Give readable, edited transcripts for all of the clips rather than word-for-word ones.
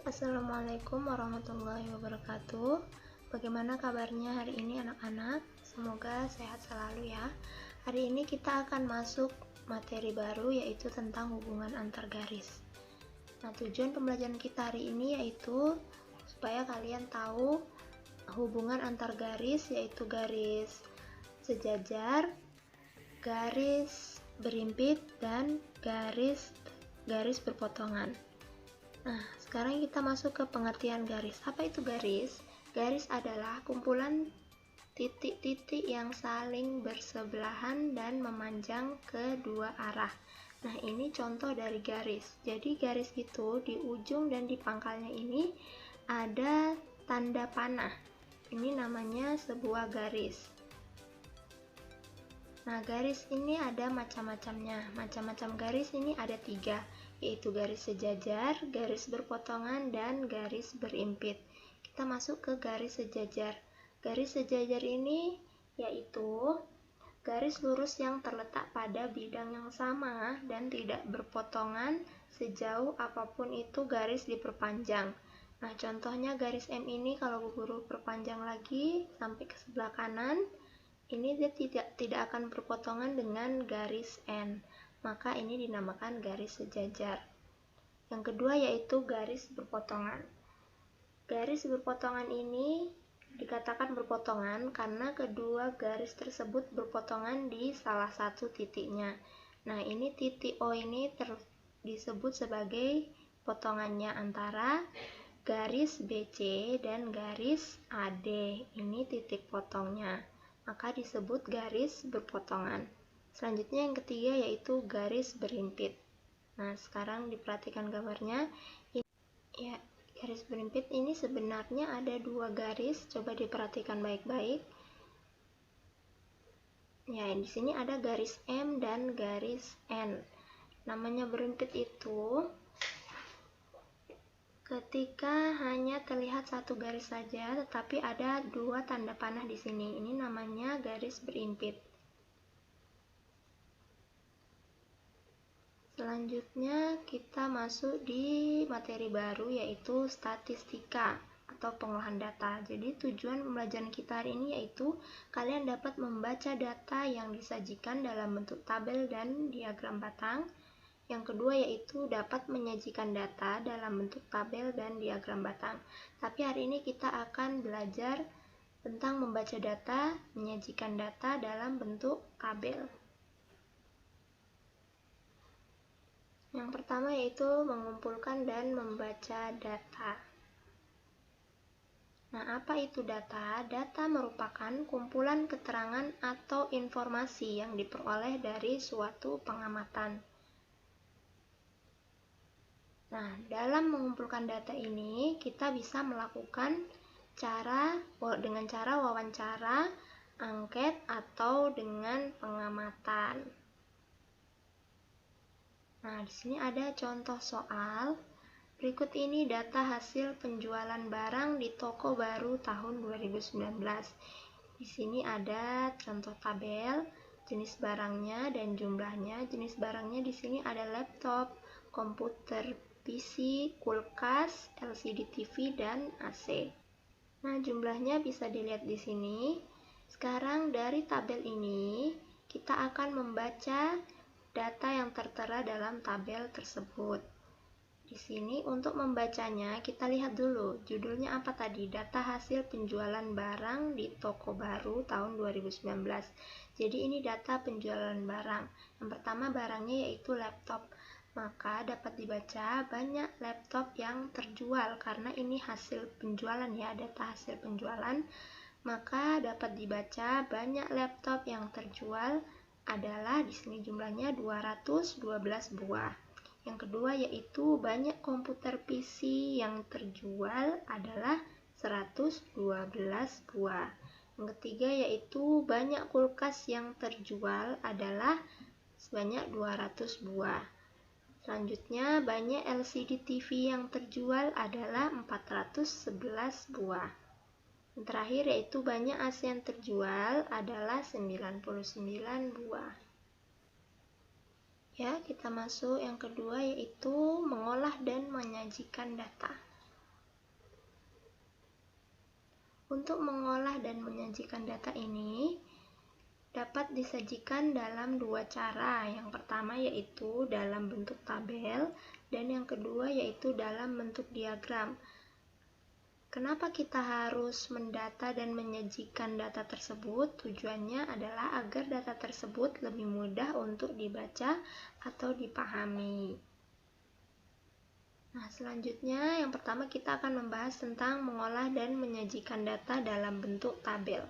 Assalamualaikum warahmatullahi wabarakatuh. Bagaimana kabarnya hari ini anak-anak? Semoga sehat selalu ya. Hari ini kita akan masuk materi baru yaitu tentang hubungan antar garis. Nah, tujuan pembelajaran kita hari ini yaitu supaya kalian tahu hubungan antar garis, yaitu garis sejajar, garis berimpit, dan garis berpotongan. Nah, sekarang kita masuk ke pengertian garis. Apa itu garis? Garis adalah kumpulan titik-titik yang saling bersebelahan dan memanjang ke dua arah. Nah, ini contoh dari garis. Jadi garis itu di ujung dan di pangkalnya ini ada tanda panah. Ini namanya sebuah garis. Nah, garis ini ada macam-macamnya. Macam-macam garis ini ada 3, yaitu garis sejajar, garis berpotongan, dan garis berimpit. Kita masuk ke garis sejajar. Garis sejajar ini yaitu garis lurus yang terletak pada bidang yang sama dan tidak berpotongan sejauh apapun itu garis diperpanjang. Nah, contohnya garis M ini kalau guru perpanjang lagi sampai ke sebelah kanan, ini dia tidak akan berpotongan dengan garis N, maka ini dinamakan garis sejajar. Yang kedua yaitu garis berpotongan. Garis berpotongan ini dikatakan berpotongan karena kedua garis tersebut berpotongan di salah satu titiknya. Nah, ini titik O ini disebut sebagai potongannya antara garis BC dan garis AD. Ini titik potongnya, maka disebut garis berpotongan. Selanjutnya yang ketiga yaitu garis berimpit. Nah, sekarang diperhatikan gambarnya. Ya, garis berimpit ini sebenarnya ada 2 garis. Coba diperhatikan baik-baik. Ya, di sini ada garis M dan garis N. Namanya berimpit itu ketika hanya terlihat satu garis saja, tetapi ada 2 tanda panah di sini. Ini namanya garis berimpit. Selanjutnya kita masuk di materi baru yaitu statistika atau pengolahan data. Jadi tujuan pembelajaran kita hari ini yaitu kalian dapat membaca data yang disajikan dalam bentuk tabel dan diagram batang. Yang kedua yaitu dapat menyajikan data dalam bentuk tabel dan diagram batang. Tapi hari ini kita akan belajar tentang membaca data, menyajikan data dalam bentuk tabel. Yang pertama yaitu mengumpulkan dan membaca data. Nah, apa itu data? Data merupakan kumpulan keterangan atau informasi yang diperoleh dari suatu pengamatan. Nah, dalam mengumpulkan data ini, kita bisa melakukan dengan cara wawancara, angket, atau dengan pengamatan. Nah, di sini ada contoh soal. Berikut ini data hasil penjualan barang di toko baru tahun 2019. Di sini ada contoh tabel, jenis barangnya dan jumlahnya. Jenis barangnya di sini ada laptop, komputer PC, kulkas, LCD TV, dan AC. Nah, jumlahnya bisa dilihat di sini. Sekarang dari tabel ini, kita akan membaca data yang tertera dalam tabel tersebut. Di sini untuk membacanya, kita lihat dulu judulnya apa tadi? Data hasil penjualan barang di toko baru tahun 2019. Jadi ini data penjualan barang. Yang pertama barangnya yaitu laptop. Maka dapat dibaca banyak laptop yang terjual karena ini hasil penjualan ya, data hasil penjualan. Maka dapat dibaca banyak laptop yang terjual adalah di sini jumlahnya 212 buah. Yang kedua yaitu banyak komputer PC yang terjual adalah 112 buah. Yang ketiga yaitu banyak kulkas yang terjual adalah sebanyak 200 buah. Selanjutnya, banyak LCD TV yang terjual adalah 411 buah. Yang terakhir yaitu banyak AC yang terjual adalah 99 buah. Ya, kita masuk yang kedua yaitu mengolah dan menyajikan data. Untuk mengolah dan menyajikan data ini dapat disajikan dalam dua cara. Yang pertama yaitu dalam bentuk tabel, dan yang kedua yaitu dalam bentuk diagram. Kenapa kita harus mendata dan menyajikan data tersebut? Tujuannya adalah agar data tersebut lebih mudah untuk dibaca atau dipahami. Nah, selanjutnya yang pertama kita akan membahas tentang mengolah dan menyajikan data dalam bentuk tabel.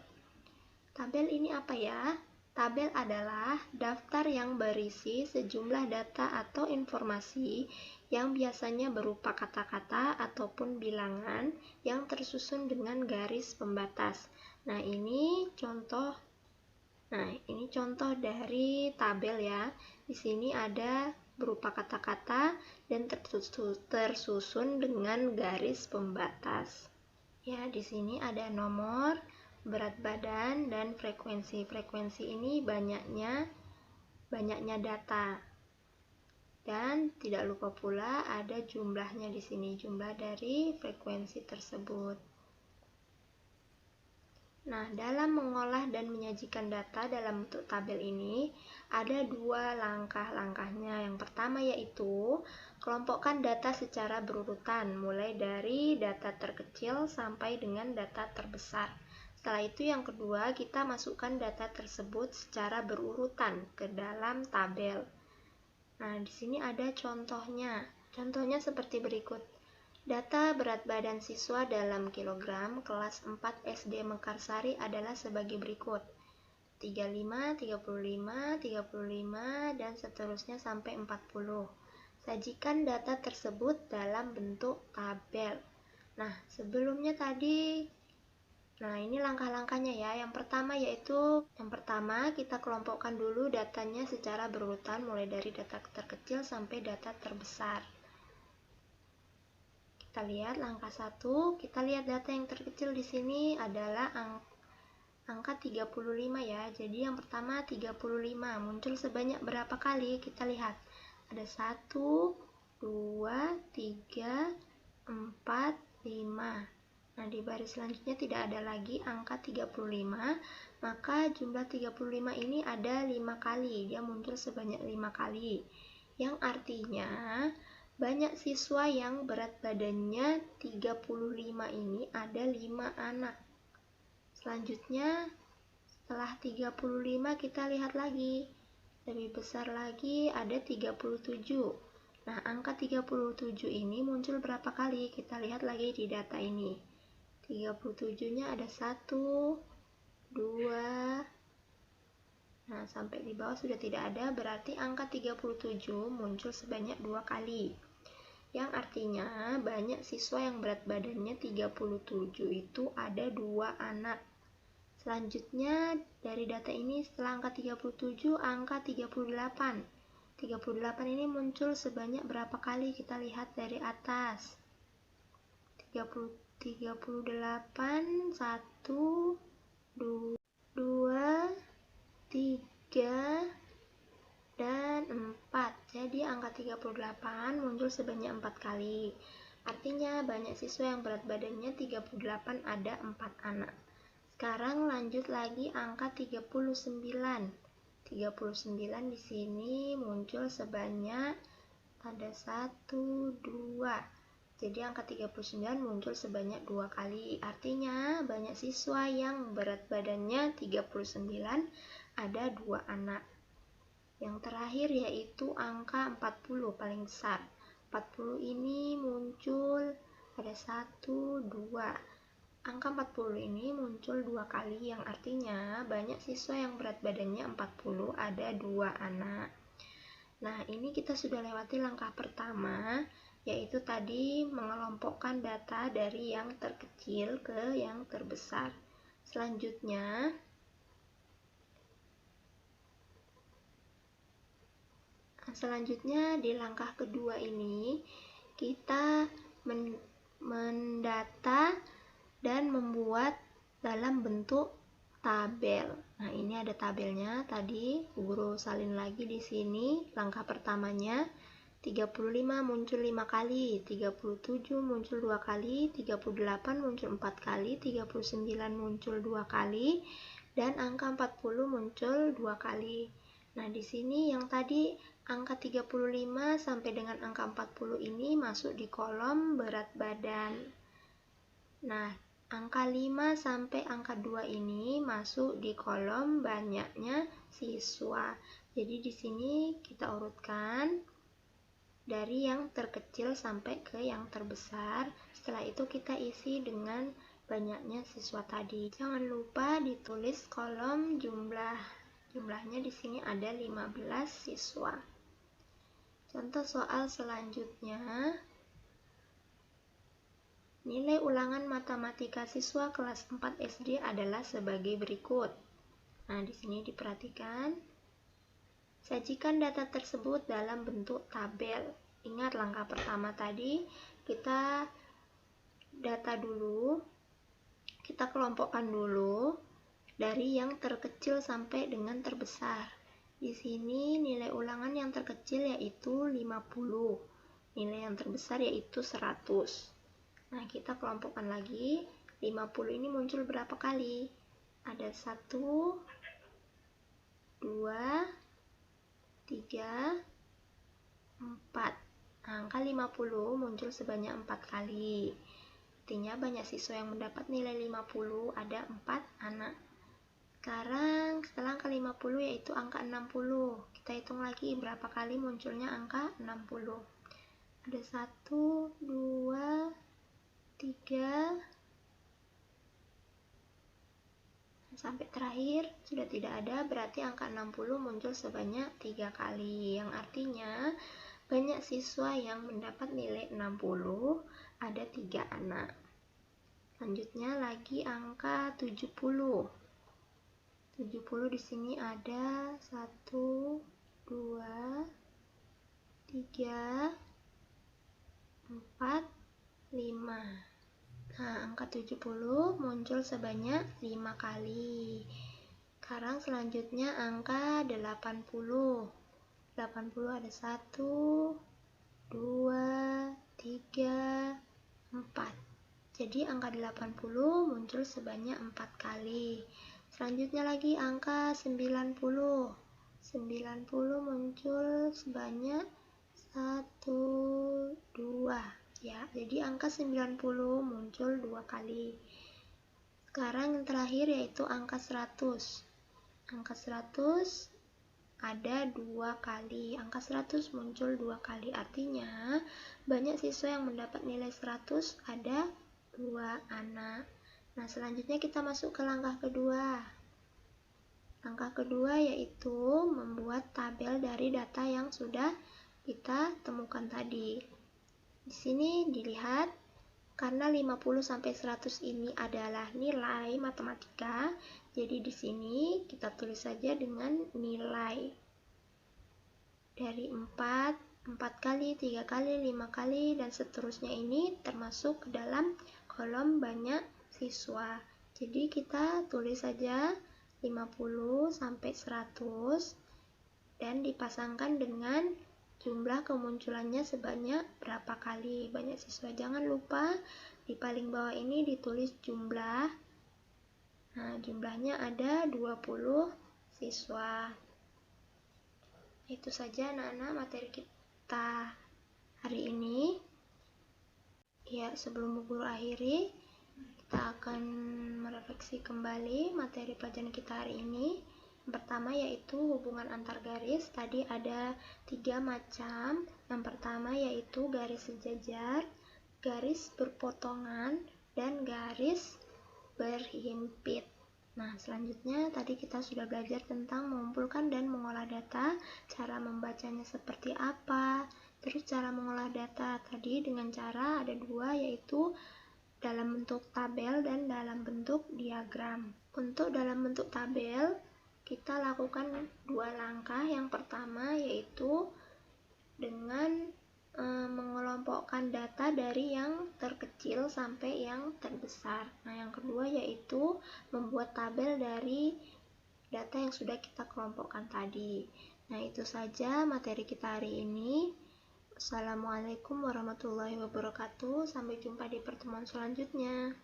Tabel ini apa ya? Tabel adalah daftar yang berisi sejumlah data atau informasi yang biasanya berupa kata-kata ataupun bilangan yang tersusun dengan garis pembatas. Nah, ini contoh dari tabel ya. Di sini ada berupa kata-kata dan tersusun dengan garis pembatas. Ya, di sini ada nomor, berat badan, dan frekuensi. Frekuensi ini banyaknya data. Dan tidak lupa pula ada jumlahnya di sini, jumlah dari frekuensi tersebut. Nah, dalam mengolah dan menyajikan data dalam bentuk tabel ini, ada dua langkah-langkahnya. Yang pertama yaitu, kelompokkan data secara berurutan, mulai dari data terkecil sampai dengan data terbesar. Setelah itu yang kedua, kita masukkan data tersebut secara berurutan ke dalam tabel. Nah, di sini ada contohnya. Contohnya seperti berikut. Data berat badan siswa dalam kilogram kelas 4 SD Mekarsari adalah sebagai berikut. 35, 35, 35, dan seterusnya sampai 40. Sajikan data tersebut dalam bentuk tabel. Nah, sebelumnya tadi, ini langkah-langkahnya ya. Yang pertama kita kelompokkan dulu datanya secara berurutan mulai dari data terkecil sampai data terbesar. Kita lihat langkah 1, kita lihat data yang terkecil di sini adalah angka 35 ya. Jadi yang pertama 35 muncul sebanyak berapa kali? Kita lihat. Ada 1, 2, 3, 4, 5. Nah, di baris selanjutnya tidak ada lagi angka 35, maka jumlah 35 ini ada 5 kali. Dia muncul sebanyak 5 kali. Yang artinya banyak siswa yang berat badannya 35 ini ada 5 anak. Selanjutnya, setelah 35 kita lihat lagi. Lebih besar lagi ada 37. Nah, angka 37 ini muncul berapa kali? Kita lihat lagi di data ini. 37-nya ada 1, 2. Nah, sampai di bawah sudah tidak ada, berarti angka 37 muncul sebanyak 2 kali. Yang artinya banyak siswa yang berat badannya 37 itu ada 2 anak. Selanjutnya dari data ini setelah angka 37, angka 38. 38 ini muncul sebanyak berapa kali? Kita lihat dari atas. 38, 1, 2, 3, dan 4. Jadi angka 38 muncul sebanyak 4 kali. Artinya banyak siswa yang berat badannya 38 ada 4 anak. Sekarang lanjut lagi angka 39. 39 di sini muncul sebanyak ada 1, 2. Jadi angka 39 muncul sebanyak 2 kali. Artinya banyak siswa yang berat badannya 39 ada 2 anak. Yang terakhir yaitu angka 40 paling besar. 40 ini muncul ada 1, 2. Angka 40 ini muncul 2 kali, yang artinya banyak siswa yang berat badannya 40 ada 2 anak. Nah, ini kita sudah lewati langkah pertama, yaitu tadi mengelompokkan data dari yang terkecil ke yang terbesar. Selanjutnya di langkah kedua ini kita mendata dan membuat dalam bentuk tabel. Nah, ini ada tabelnya tadi, guru salin lagi di sini langkah pertamanya. 35 muncul 5 kali, 37 muncul 2 kali, 38 muncul 4 kali, 39 muncul 2 kali, dan angka 40 muncul 2 kali. Nah, di sini yang tadi angka 35 sampai dengan angka 40 ini masuk di kolom berat badan. Nah, angka 5 sampai angka 2 ini masuk di kolom banyaknya siswa. Jadi di sini kita urutkan dari yang terkecil sampai ke yang terbesar. Setelah itu kita isi dengan banyaknya siswa tadi. Jangan lupa ditulis kolom jumlah. Jumlahnya di sini ada 15 siswa. Contoh soal selanjutnya. Nilai ulangan matematika siswa kelas 4 SD adalah sebagai berikut. Nah, di sini diperhatikan. Sajikan data tersebut dalam bentuk tabel. Ingat langkah pertama tadi, kita data dulu, kita kelompokkan dulu dari yang terkecil sampai dengan terbesar. Di sini nilai ulangan yang terkecil yaitu 50, nilai yang terbesar yaitu 100. Nah, kita kelompokkan lagi, 50 ini muncul berapa kali? Ada 1, 2, 3, 4. Angka 50 muncul sebanyak 4 kali. Artinya banyak siswa yang mendapat nilai 50, ada 4 anak. Sekarang setelah angka 50 yaitu angka 60. Kita hitung lagi berapa kali munculnya angka 60. Ada 1, 2, 3, sampai terakhir sudah tidak ada, berarti angka 60 muncul sebanyak 3 kali. Yang artinya banyak siswa yang mendapat nilai 60, ada 3 anak. Selanjutnya lagi angka 70. 70 di sini ada 1, 2, 3, 4, 5. Nah, angka 70 muncul sebanyak 5 kali. Sekarang selanjutnya angka 80. 80 ada 1, 2, 3, 4. Jadi angka 80 muncul sebanyak 4 kali. Selanjutnya lagi angka 90. 90 muncul sebanyak 1, 2. Ya, jadi angka 90 muncul 2 kali. Sekarang yang terakhir yaitu angka 100. Angka 100 ada 2 kali. Angka 100 muncul 2 kali. Artinya banyak siswa yang mendapat nilai 100, ada 2 anak. Nah, selanjutnya kita masuk ke langkah kedua. Langkah kedua yaitu membuat tabel dari data yang sudah kita temukan tadi. Di sini dilihat, karena 50 sampai 100 ini adalah nilai matematika, jadi di sini kita tulis saja dengan nilai. Dari 4 kali, 3 kali, 5 kali, dan seterusnya ini termasuk ke dalam kolom banyak siswa. Jadi kita tulis saja 50 sampai 100 dan dipasangkan dengan jumlah kemunculannya sebanyak berapa kali banyak siswa. Jangan lupa di paling bawah ini ditulis jumlah. Nah, jumlahnya ada 20 siswa. Itu saja anak-anak materi kita hari ini. Ya, sebelum guru akhiri, kita akan merefleksi kembali materi pelajaran kita hari ini. Yang pertama yaitu hubungan antar garis. Tadi ada 3 macam. Yang pertama yaitu garis sejajar, garis berpotongan, dan garis berhimpit. Nah, selanjutnya tadi kita sudah belajar tentang mengumpulkan dan mengolah data, cara membacanya seperti apa. Terus cara mengolah data tadi dengan cara ada 2, yaitu dalam bentuk tabel dan dalam bentuk diagram. Untuk dalam bentuk tabel, kita lakukan 2 langkah. Yang pertama yaitu dengan mengelompokkan data dari yang terkecil sampai yang terbesar. Nah, yang kedua yaitu membuat tabel dari data yang sudah kita kelompokkan tadi. Nah, itu saja materi kita hari ini. Assalamualaikum warahmatullahi wabarakatuh. Sampai jumpa di pertemuan selanjutnya.